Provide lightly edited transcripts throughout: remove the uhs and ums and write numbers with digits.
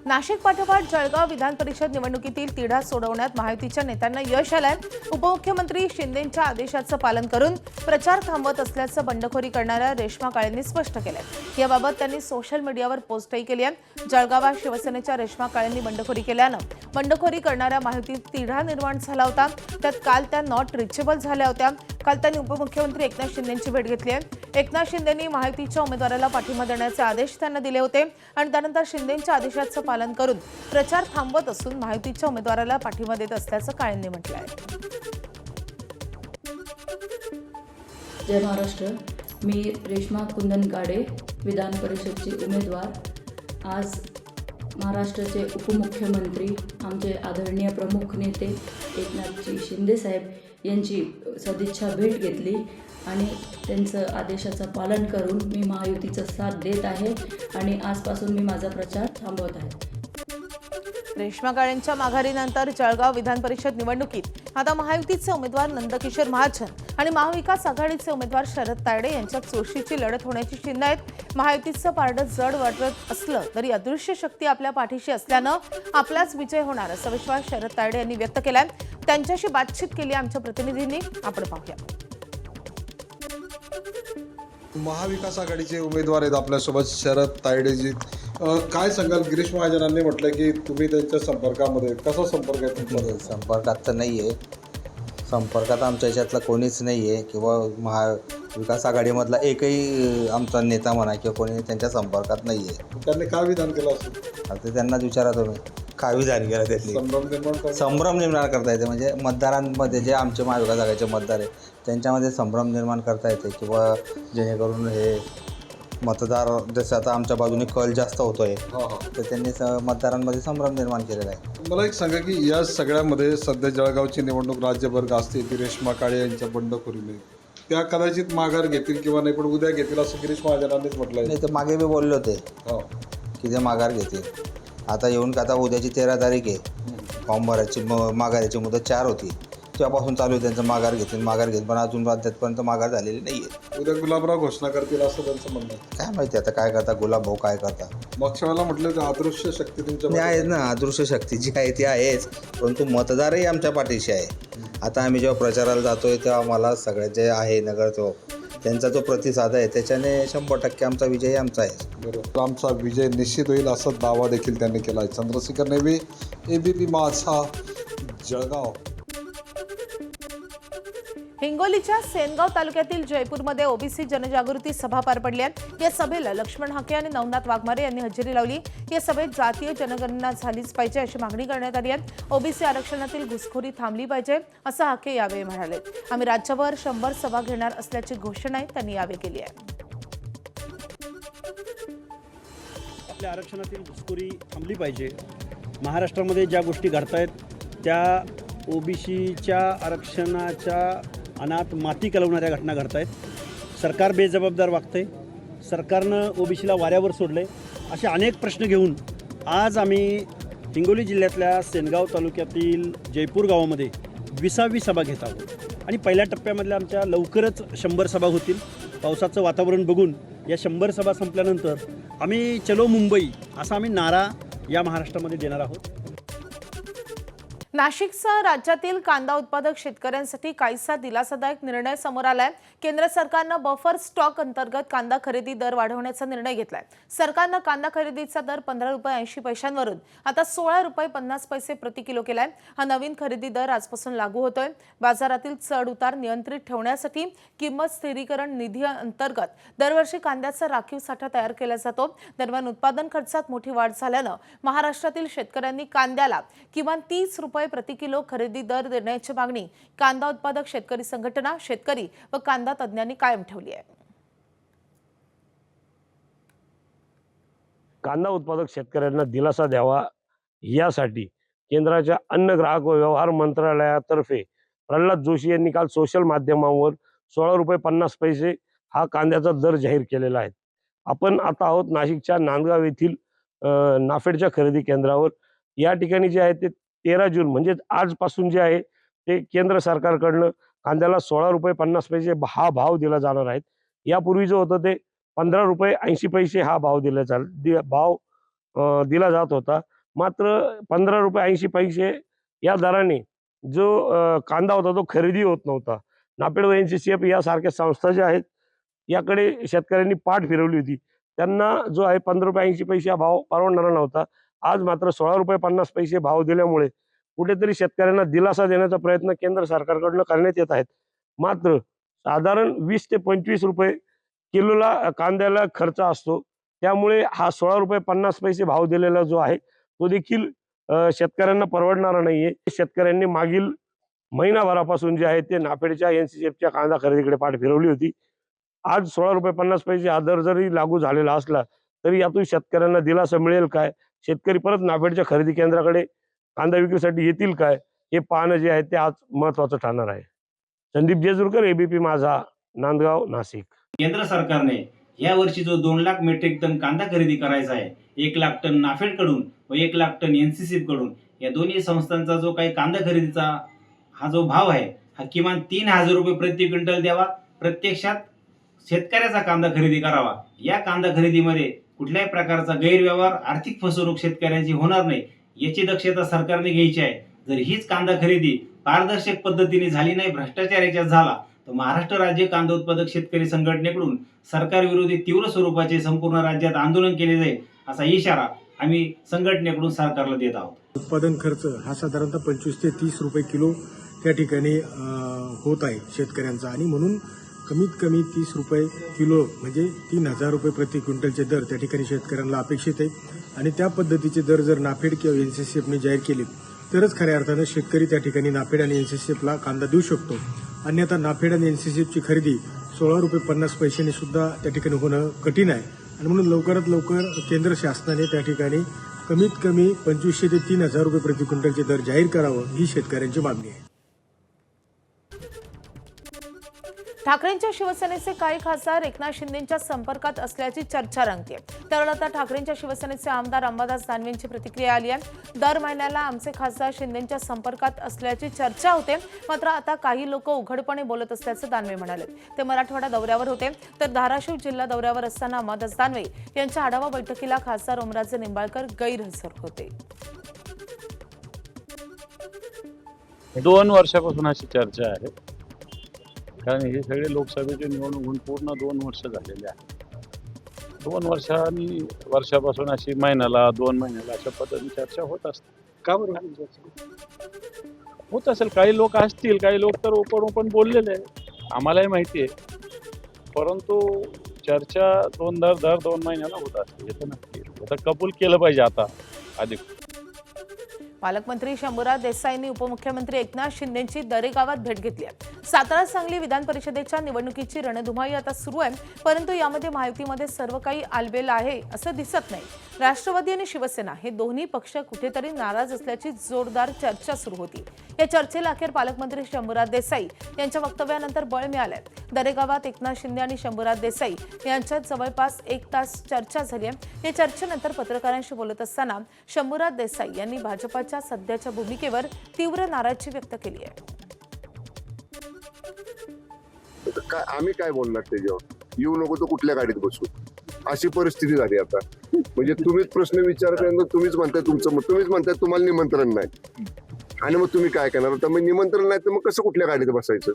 नाशिक पाठोपाठ जळगाव विधान परिषद निवडणुकीतील तिढा सोडवण्यात महायुतीच्या नेत्यांना यश आलंय। उपमुख्यमंत्री शिंदेंच्या आदेशाचं पालन करून प्रचार थांबवत असल्याचं बंडखोरी करणाऱ्या रेश्मा काळेंनी स्पष्ट केलंय। याबाबत त्यांनी सोशल मीडियावर पोस्टही केली आहे। जळगावात शिवसेनेच्या रेश्मा काळेंनी बंडखोरी केल्यानं बंडखोरी करणाऱ्या महायुतीत तिढा निर्माण झाला होता। त्यात काल त्या नॉट रिचेबल झाल्या होत्या। काल त्यांनी उपमुख्यमंत्री एकनाथ शिंदेंची भेट घेतली आहे। एकनाथ शिंदेंनी महायुतीच्या उमेदवाराला पाठिंबा देण्याचे आदेश त्यांना दिले होते आणि त्यानंतर शिंदेंच्या आदेशाचं पालन करून प्रचार थांबवत असून महायुतीच्या उमेदवाराला पाठिंबा देत असल्याचं काळेंनी म्हटलं आहे। जय महाराष्ट्र। मी रेश्मा कुंदन काळे, विधान परिषदची उमेदवार। आज महाराष्ट्राचे उपमुख्यमंत्री आमचे आदरणीय प्रमुख नेते एकनाथजी शिंदे साहेब यांची सदिच्छा भेट घेतली आणि त्यांचं आदेशाचं पालन करून मी महायुतीचा साथ देत आहे आणि आजपासून मी माझा प्रचार थांबवत आहे। रेश्मा काळेंच्या माघारीनंतर जळगाव विधान परिषद निवडणुकीत आता महायुतीचे उमेदवार नंदकिशोर महाजन आणि महाविकास आघाडीचे उमेदवार शरद तायडे यांच्यात चुरशीची लढत होण्याची चिन्ह आहेत। महायुतीचं पारडं जड वाटत असलं तरी अदृश्य शक्ती आपल्या पाठीशी असल्यानं आपलाच विजय होणार असा विश्वास शरद तायडे यांनी व्यक्त केलाय। त्यांच्याशी बातचीत केली आमच्या प्रतिनिधींनी, आपण पाहूया। महाविकास आघाडीचे उमेदवार आहेत आपल्यासोबत शरद तायडेजी। काय सांगाल? गिरीश महाजनांनी म्हटलं की तुम्ही त्यांच्या संपर्कामध्ये, कसा संपर्क आहे तुमचा? संपर्कात तर नाही आहे, संपर्कात आमच्या याच्यातला कोणीच नाही आहे किंवा महाविकास आघाडीमधला एकही आमचा नेता म्हणा किंवा कोणी त्यांच्या संपर्कात नाही आहे। त्यांनी काय विधान केलं असं? आता त्यांनाच विचारा तुम्ही, काय विधान केलं त्यातली? संभ्रम निर्माण करता येते, म्हणजे मतदारांमध्ये जे आमचे महाविकास आघाडीचे मतदार आहे त्यांच्यामध्ये संभ्रम निर्माण करता येते किंवा जेणेकरून हे मतदार जसं आता आमच्या बाजूने कल जास्त होतो आहे तर त्यांनी मतदारांमध्ये संभ्रम निर्माण केलेला आहे। मला एक सांगा की या सगळ्यामध्ये सध्या जळगावची निवडणूक राज्यभर गाजते ती रेश्मा काळे यांच्या बंडखोरीने, त्या कदाचित माघार घेतील किंवा नाही पण उद्या घेतील असं गिरीश महाजनांनीच म्हटलं आहे। नाही तर मागे बी बोलले होते की ते माघार घेतील। आता येऊन का, आता उद्याची 13 तारीख आहे, फॉर्म भरायची माघाराची मुदत 4 होती, तेव्हापासून चालू आहे त्यांचं माघार घेतील पण अजून राज्यातपर्यंत माघार झालेली नाही आहे। उद्या गुलाबराव घोषणा करतील असं त्यांचं म्हणणं आहे। काय माहिती आता काय करता गुलाबभाऊ, काय करता? मागच्या वेळेला म्हटलं तर अदृश्य शक्ती तुमच्या आहे ना, अदृश्य शक्ती जी आहे ती आहेच, परंतु मतदारही आमच्या पाठीशी आहे। आता आम्ही जेव्हा प्रचाराला जातोय तेव्हा मला सगळे जे आहे नगरचो त्यांचा जो प्रतिसाद आहे त्याच्याने 100% आमचा विजय आमचा आहे। बरोबर, आमचा विजय निश्चित होईल असा दावा देखील त्यांनी केला आहे। चंद्रशेखर नेवे, ABP माझा, जळगाव। हिंगोलीच्या सेनगाव तालुक्यातील जयपूरमध्ये ओबीसी जनजागृती सभा पार पडली आहे। या सभेला लक्ष्मण हाके आणि नवनाथ वाघमारे यांनी हजेरी लावली। या सभेत जातीय जनगणना झालीच पाहिजे अशी मागणी करण्यात आली आहे। ओबीसी आरक्षणातील घुसखोरी थांबली पाहिजे असं हाके यावेळी म्हणाले। आम्ही राज्यभर 100 सभा घेणार असल्याची घोषणाही त्यांनी यावेळी केली आहे। आपल्या आरक्षणातील घुसखोरी थांबली पाहिजे। महाराष्ट्रामध्ये ज्या गोष्टी घडतायत त्या ओबीसीच्या आरक्षणाच्या अनाथ माती कलवणाऱ्या घटना घडतायत। सरकार बेजबाबदार वागतंय, सरकारनं ओबीसीला वाऱ्यावर सोडले, असे अनेक प्रश्न घेऊन आज आम्ही हिंगोली जिल्ह्यातल्या सेनगाव तालुक्यातील जयपूर गावामध्ये 20वी सभा घेत आहोत आणि पहिल्या टप्प्यामधल्या आमच्या लवकरच 100 सभा होतील। पावसाचं वातावरण बघून या 100 सभा संपल्यानंतर आम्ही चलो मुंबई असा आम्ही नारा या महाराष्ट्रामध्ये देणार आहोत। नाशिकसह राज्यातील कांदा उत्पादक शेतकऱ्यांसाठी काहीसा दिलासादायक निर्णय समोर आलाय। केंद्र सरकारनं बफर स्टॉक अंतर्गत कांदा खरेदी दर वाढवण्याचा निर्णय घेतलाय। सरकारनं कांदा खरेदीचा दर 15 रुपये 80 पैशांवरून आता 16 रुपये 50 पैसे प्रति किलो केलाय। हा नवीन खरेदी दर आजपासून लागू होतोय। बाजारातील चढ उतार नियंत्रित ठेवण्यासाठी किंमत स्थिरीकरण निधी अंतर्गत दरवर्षी कांद्याचा राखीव साठा तयार केला जातो। दरम्यान उत्पादन खर्चात मोठी वाढ झाल्यानं महाराष्ट्रातील शेतकऱ्यांनी कांद्याला किमान 30 रुपये प्रति किलो खरेदी दर देण्याची मागणी कांदा उत्पादक शेतकरी संघटना, शेतकरी व कांदा तज्ञांनी कायम ठेवली आहे। कांदा उत्पादक शेतकऱ्यांना दिलासा द्यावा यासाठी केंद्राच्या अन्न ग्राहक व व्यवहार मंत्रालयातर्फे प्रल्हाद जोशी यांनी काल सोशल माध्यमावर 16 रुपये 50 पैसे हा कांद्याचा दर जाहीर केलेला आहे। आपण आता आहोत नाशिकच्या नांदगाव येथील नाफेडच्या खरेदी केंद्रावर। या ठिकाणी जे आहे ते 13 जून म्हणजे आजपासून जे आहे ते केंद्र सरकारकडनं कांद्याला 16 रुपये 50 पैसे हा भाव दिला जाणार आहे। यापूर्वी जो होतं ते 15 रुपये 80 पैसे हा भाव दिला भाव दिला जात होता. मात्र 15 रुपये 80 पैसे या दराने जो कांदा होता तो खरेदी होत नव्हता. नाफेड व NCCF यासारख्या संस्था ज्या आहेत याकडे शेतकऱ्यांनी पाठ फिरवली होती. त्यांना जो आहे 15 रुपये 80 पैसे हा भाव परवडणारा नव्हता. आज मात्र 16 रुपये 50 पैसे भाव दिल्यामुळे कुठेतरी शेतकऱ्यांना दिलासा देण्याचा प्रयत्न केंद्र सरकारकडून करण्यात येत आहेत. मात्र साधारण 20 ते 25 रुपये किलोला कांद्याला खर्च असतो. त्यामुळे हा 16 रुपये 50 पैसे भाव दिलेला जो आहे तो देखील शेतकऱ्यांना परवडणारा नाहीये. शेतकऱ्यांनी मागील महिनाभरापासून जे आहे ते नाफेडच्या NCCFच्या कांदा खरेदीकडे पाठ फिरवली होती. आज 16 रुपये 50 पैसे हा दर जरी लागू झालेला असला तरी यातून शेतकऱ्यांना दिलासा मिळेल काय, शेतकरी परत नाफेडच्या खरेदी केंद्राकडे कांदा विक्रीसाठी येतील काय, हे पाहणं जे आहे ते आज महत्त्वाचं ठरणार आहे. संदीप जेजुरकर, ABP माझा, नांदगाव, नाशिक. केंद्र सरकारने या वर्षी जो 2 लाख मेट्रिक टन कांदा खरेदी करायचा आहे, 1 लाख टन नाफेडकडून व 1 लाख टन NCCF कडून, या दोन्ही संस्थांचा जो काही कांदा खरेदीचा हा जो भाव आहे हा किमान 3000 रुपये प्रति क्विंटल द्यावा. प्रत्यक्षात शेतकऱ्याचा कांदा खरेदी करावा. या कांदा खरेदीमध्ये कुठल्याही प्रकारचा गैरव्यवहार, आर्थिक फसवणूक शेतकऱ्यांची होणार नाही याची दक्षता सरकारने घ्यायची आहे. जर हीच कांदा खरेदी पारदर्शक पद्धतीने झाली नाही, भ्रष्टाचार याच्यात झाला, तर महाराष्ट्र राज्य कांदा उत्पादक शेतकरी संघटनेकडून सरकार विरोधी तीव्र स्वरूपाचे संपूर्ण राज्यात आंदोलन केले जाईल असा इशारा आम्ही संघटनेकडून सरकारला देत आहोत. उत्पादन खर्च हा साधारणतः 25 ते 30 रुपये किलो त्या ठिकाणी होत आहे शेतकऱ्यांचा, आणि म्हणून कमीत कमी 30 रुपये किलो म्हणजे 3000 रुपये प्रति क्विंटलचे दर त्या ठिकाणी शेतकऱ्यांना अपेक्षित आहे. आणि त्या पद्धतीचे दर जर नाफेड किंवा NCCFने जाहीर केले तरच खऱ्या अर्थानं शेतकरी त्या ठिकाणी नाफेड आणि NCCFला कांदा देऊ शकतो. अन्यथा नाफेड आणि NCCFची खरेदी 16 रुपये 50 पैशांनी सुद्धा त्या ठिकाणी होणं कठीण आहे. आणि म्हणून लवकरात लवकर केंद्र शासनाने त्या ठिकाणी कमीत कमी 2500 ते 3000 रुपये प्रति क्विंटलचे दर जाहीर करावं ही शेतकऱ्यांची मागणी आहे. ठाकरेंच्या शिवसेनेचे काही खासदार एकनाथ शिंदेंच्या संपर्कात असल्याची चर्चा रंगते. तर आता ठाकरेंच्या शिवसेनेचे आमदार अंबादास दानवेंची प्रतिक्रिया आली आहे. दर महिन्याला आमचे खासदार शिंदेंच्या संपर्कात असल्याची चर्चा होते, मात्र आता काही लोक उघडपणे बोलत असल्याचं दानवे म्हणाले. ते मराठवाडा दौऱ्यावर होते, तर धाराशिव जिल्हा दौऱ्यावर असताना अंबादास दानवे यांच्या आढावा बैठकीला खासदार ओमराजे निंबाळकर गैरहजर होते. 2 वर्षापासून अशी चर्चा आहे, कारण हे सगळे लोकसभेची निवडणूक होऊन पूर्ण 2 वर्ष झालेले आहेत. 2 वर्षापासून अशी महिन्याला 2 महिन्याला अशा पद्धतीने चर्चा होत असते. का बरं होत असेल? काही लोक असतील, काही लोक तर ओपन बोललेले आहे, आम्हालाही माहिती आहे. परंतु चर्चा दर 2 महिन्याला होत असते, हे तर नक्की. आता कबूल केलं पाहिजे आता अधिक. पालकमंत्री शंभूराज देसाईंनी उपमुख्यमंत्री एकनाथ शिंदेंची दरेगावात भेट घेतली आहे. सातारा सांगली विधान परिषदेच्या निवडणुकीची रणधुमाळी आता सुरू आहे, परंतु यामध्ये महायुतीमध्ये सर्व काही आलबेल आहे असं दिसत नाही. राष्ट्रवादी आणि शिवसेना हे दोन्ही पक्ष कुठेतरी नाराज असल्याची जोरदार चर्चा सुरू होती. या चर्चेला अखेर पालकमंत्री शंभूराज देसाई यांच्या वक्तव्यानंतर बळ मिळालंय. दरेगावात एकनाथ शिंदे आणि शंभूराज देसाई यांच्यात जवळपास 1 तास चर्चा झाली आहे. या चर्चेनंतर पत्रकारांशी बोलत असताना शंभूराज देसाई यांनी भाजपाच्या सध्याच्या भूमिकेवर तीव्र नाराजी व्यक्त केली आहे. आम्ही काय बोलणार त्याच्यावर? येऊ नको तर कुठल्या गाडीत बसू, अशी परिस्थिती झाली आता. म्हणजे तुम्हीच प्रश्न विचारल्यानंतर तुम्हीच म्हणताय तुम्हाला निमंत्रण नाही, आणि मग तुम्ही काय करणार? तर मग निमंत्रण नाही तर मग कसं कुठल्या गाडीत बसायचं?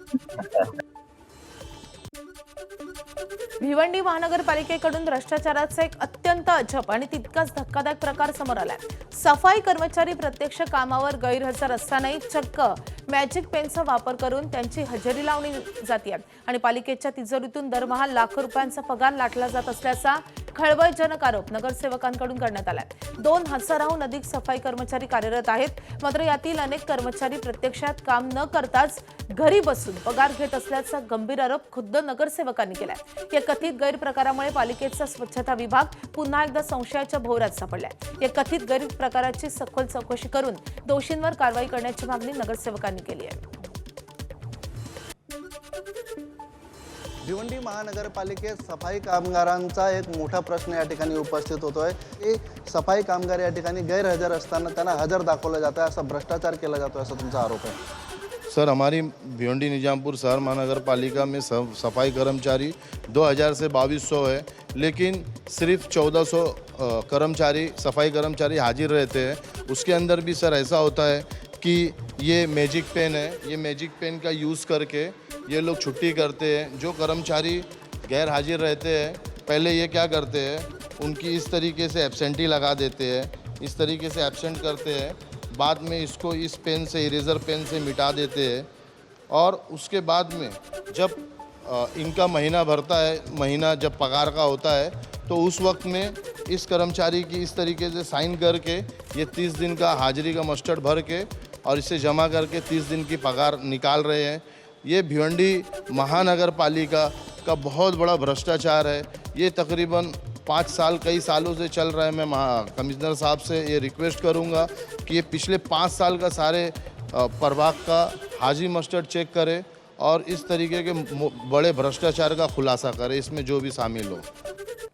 भिवंडी महानगरपालिकेकडून भ्रष्टाचाराचा एक अत्यंत अजब आणि तितकाच धक्कादायक प्रकार समोर आलाय. सफाई कर्मचारी प्रत्यक्ष कामावर गैरहजर असतानाही चक्क मॅजिक पेनचा वापर करून त्यांची हजेरी लावली जाते आणि पालिकेच्या तिजोरीतून दरमहा लाखो रुपयांचा पगार लाटला जात असल्याचा खळबळजनक आरोप नगरसेवकांकडून करण्यात आलाय. 2000हून अधिक सफाई कर्मचारी कार्यरत आहेत, मात्र यातील अनेक कर्मचारी प्रत्यक्षात काम न करताच घरी बसून पगार घेत असल्याचा गंभीर आरोप खुद्द नगरसेवकांनी केलाय. या कथित गैरप्रकारामुळे पालिकेचा स्वच्छता विभाग पुन्हा एकदा संशयाच्या भोवऱ्यात सापडलाय. या कथित गैरप्रकाराची सखोल चौकशी करून दोषींवर कारवाई करण्याची मागणी नगरसेवकांनी केली आहे. भिवंडी महानगरपालिकेत सफाई कामगारांचा एक मोठा प्रश्न या ठिकाणी उपस्थित होतोय की सफाई कामगार या ठिकाणी गैरहजर असताना त्यांना हजर दाखवलं जातं, असा भ्रष्टाचार केला जातो असा तुमचा आरोप आहे. सर हमारी भिवंडी निजामपुर शहर महानगर पालिका में सफाई कर्मचारी 2000 से 2200 है, लेकिन सिर्फ 1400 कर्मचारी सफाई कर्मचारी हाजिर रहते हैं। उसके अंदर भी सर ऐसा होता है कि ये मैजिक पेन है, ये मैजिक पेन का यूज़ करके ये लोग छुट्टी करते हैं। जो कर्मचारी गैर हाजिर रहते हैं पहले ये क्या करते हैं, उनकी इस तरीके से एब्सेंटी लगा देते हैं, इस तरीके से एब्सेंट करते हैं, बाद में इसको इस पेन से इरेज़र पेन से मिटा देते हैं। और उसके बाद में जब इनका महीना भरता है, महीना जब पगार का होता है, तो उस वक्त में इस कर्मचारी की इस तरीके से साइन करके ये 30 दिन का हाजिरी का मस्टर्ड भर के और इसे जमा करके 30 दिन की पगार निकाल रहे हैं। ये भिवंडी महानगर पालिका का बहुत बड़ा भ्रष्टाचार है। ये तकरीबन 5 साल कई सालों से चल रहा है। मैं कमिश्नर साहब से ये रिक्वेस्ट करूंगा कि ये पिछले 5 साल का सारे प्रभाग का हाजी मस्टर्ड चेक करे और इस तरीके के बड़े भ्रष्टाचार का खुलासा करे, इसमें जो भी शामिल हो।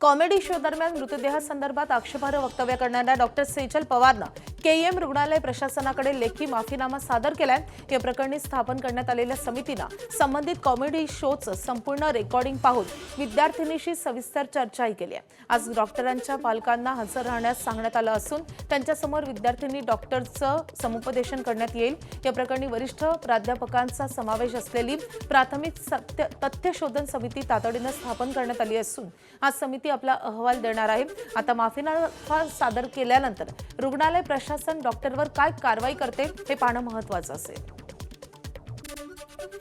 कॉमेडी शो दरम्यान मृतदेहासंदर्भात आक्षेपार्ह वक्तव्य करणाऱ्या डॉक्टर सेजल पवारनं केईएम रुग्णालय प्रशासनाकडे लेखी माफीनामा सादर केलाय। या प्रकरणी स्थापन करण्यात आलेल्या समितीनं संबंधित कॉमेडी शोचं संपूर्ण रेकॉर्डिंग पाहून विद्यार्थिनीशी सविस्तर चर्चाही केली आहे। आज डॉक्टरांच्या पालकांना हजर राहण्यास सांगण्यात आलं असून त्यांच्यासमोर विद्यार्थिनी डॉक्टरचं समुपदेशन करण्यात येईल। या प्रकरणी वरिष्ठ प्राध्यापकांचा समावेश असलेली प्राथमिक तथ्य शोधन समिती तातडीनं स्थापन करण्यात आली असून आज समिती आपला अहवाल देणार आहे। आता माफीनामा सादर केल्यानंतर रुग्णालय प्रशासन डॉक्टरवर काय कारवाई करते हे पाहणं महत्त्वाचं असेल।